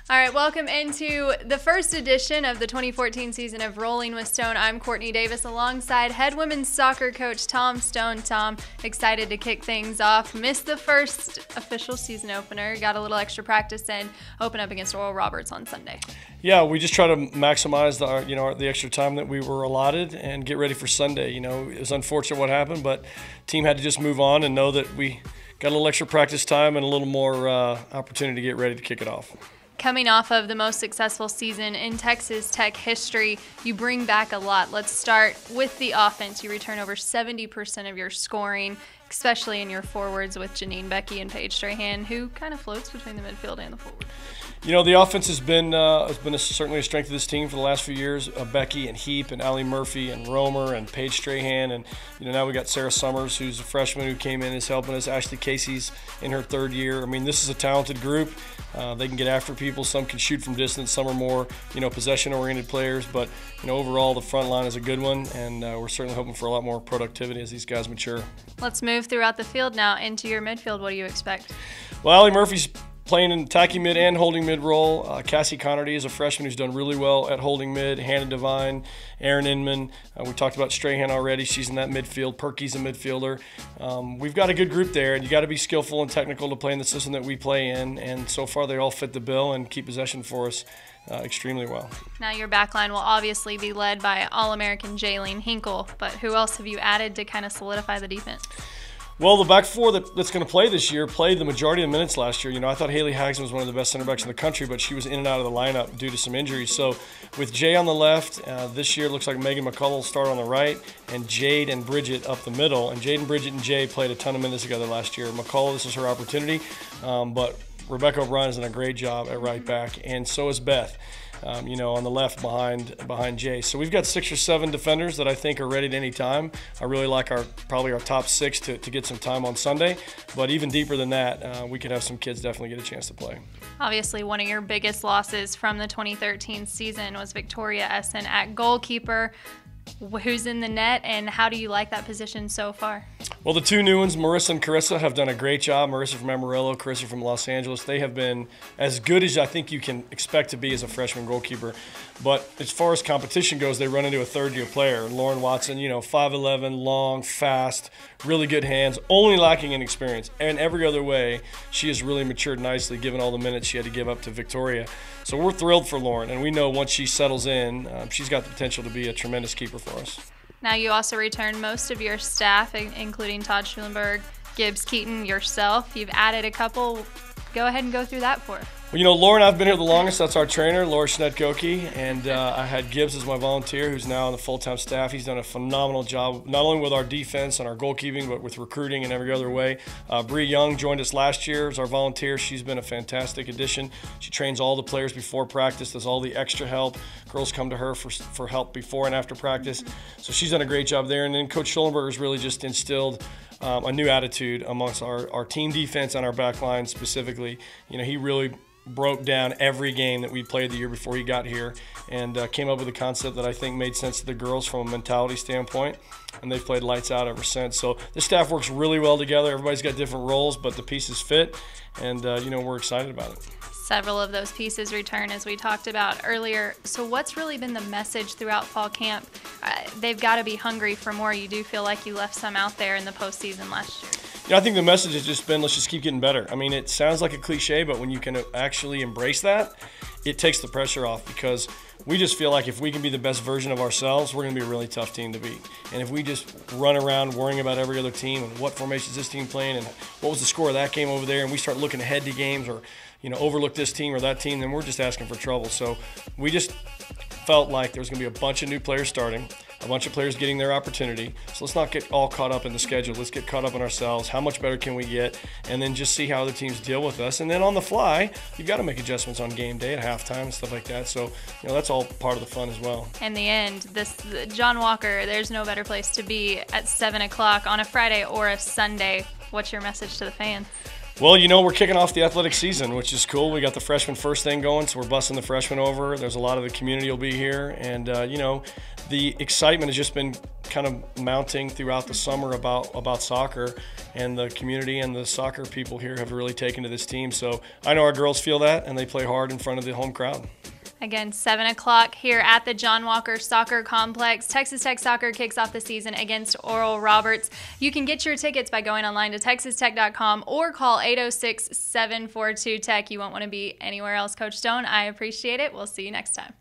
All right, welcome into the first edition of the 2014 season of Rolling with Stone. I'm Courtney Davis alongside head women's soccer coach Tom Stone. Tom, excited to kick things off. Missed the first official season opener. Got a little extra practice in. Open up against Oral Roberts on Sunday. Yeah, we just try to maximize the extra time that we were allotted and get ready for Sunday. It was unfortunate what happened, but team had to just move on and know that we got a little extra practice time and a little more opportunity to get ready to kick it off. Coming off of the most successful season in Texas Tech history, you bring back a lot. Let's start with the offense. You return over 70% of your scoring, especially in your forwards with Janine Becky and Paige Strahan, who kind of floats between the midfield and the forward. The offense has been certainly a strength of this team for the last few years. Becky and Heap and Allie Murphy and Romer and Paige Strahan, and now we got Sarah Summers, who's a freshman who came in and is helping us. Ashley Casey's in her third year. I mean, this is a talented group. They can get after people. Some can shoot from distance. Some are more possession-oriented players. But overall, the front line is a good one, and we're certainly hoping for a lot more productivity as these guys mature. Let's move throughout the field now into your midfield. What do you expect? Well, Allie Murphy's playing in attacking mid and holding mid role. Cassie Connerty is a freshman who's done really well at holding mid. Hannah Devine, Erin Inman. We talked about Strahan already. She's in that midfield. Perky's a midfielder. We've got a good group there, and you got to be skillful and technical to play in the system that we play in. And so far, they all fit the bill and keep possession for us extremely well. Now your backline will obviously be led by All-American Jaylene Hinkle, but who else have you added to kind of solidify the defense? Well, the back four that's going to play this year played the majority of the minutes last year. I thought Haley Hagsman was one of the best center backs in the country, but she was in and out of the lineup due to some injuries. So with Jay on the left, this year it looks like Megan McCullough will start on the right, and Jade and Bridget up the middle. And Jade and Bridget and Jay played a ton of minutes together last year. McCullough, this is her opportunity, but Rebecca O'Brien has done a great job at right back, and so is Beth. On the left behind Jay. So we've got 6 or 7 defenders that I think are ready at any time. I really like probably our top 6 to get some time on Sunday. But even deeper than that, we could have some kids definitely get a chance to play. Obviously, one of your biggest losses from the 2013 season was Victoria Essen at goalkeeper. Who's in the net, and how do you like that position so far? Well, the two new ones, Marissa and Carissa, have done a great job. Marissa from Amarillo, Carissa from Los Angeles. They have been as good as I think you can expect to be as a freshman goalkeeper. But as far as competition goes, they run into a third-year player. Lauren Watson, 5'11", long, fast, really good hands, only lacking in experience. And every other way, she has really matured nicely given all the minutes she had to give up to Victoria. So we're thrilled for Lauren, and we know once she settles in, she's got the potential to be a tremendous keeper for us. Now you also return most of your staff, including Todd Schulenberg, Gibbs Keaton, yourself. You've added a couple. Go ahead and go through that for us. Well, Lauren, I've been here the longest. That's our trainer, Laura Schnett-Goki, and I had Gibbs as my volunteer, who's now on the full-time staff. He's done a phenomenal job, not only with our defense and our goalkeeping, but with recruiting and every other way. Bree Young joined us last year as our volunteer. She's been a fantastic addition. She trains all the players before practice, does all the extra help. Girls come to her for help before and after practice. So she's done a great job there. And then Coach Schulenberg has really just instilled a new attitude amongst our team defense and our back line specifically. He really broke down every game that we played the year before he got here, and came up with a concept that I think made sense to the girls from a mentality standpoint, and they've played lights out ever since. So the staff works really well together. Everybody's got different roles, but the pieces fit, and we're excited about it. Several of those pieces return, as we talked about earlier. So what's really been the message throughout fall camp? They've got to be hungry for more. You do feel like you left some out there in the postseason last year. I think the message has just been, let's just keep getting better. I mean, it sounds like a cliche, but when you can actually embrace that, it takes the pressure off, because we just feel like if we can be the best version of ourselves, we're going to be a really tough team to beat. And if we just run around worrying about every other team and what formation is this team playing and what was the score of that game over there, and we start looking ahead to games or overlook this team or that team, then we're just asking for trouble. So we just felt like there was going to be a bunch of new players starting, a bunch of players getting their opportunity. So let's not get all caught up in the schedule. Let's get caught up in ourselves. How much better can we get? And then just see how other teams deal with us. And then on the fly, you've got to make adjustments on game day at halftime and stuff like that. So, that's all part of the fun as well. In the end, John Walker, there's no better place to be at 7 o'clock on a Friday or a Sunday. what's your message to the fans? Well, you know, we're kicking off the athletic season, which is cool. We got the freshman first thing going, so we're busting the freshmen over. There's a lot of the community will be here. And, you know, the excitement has just been kind of mounting throughout the summer about soccer. And the community and the soccer people here have really taken to this team. So I know our girls feel that, and they play hard in front of the home crowd. Again, 7 o'clock here at the John Walker Soccer Complex. Texas Tech Soccer kicks off the season against Oral Roberts. You can get your tickets by going online to texastech.com or call 806-742-TECH. You won't want to be anywhere else. Coach Stone, I appreciate it. We'll see you next time.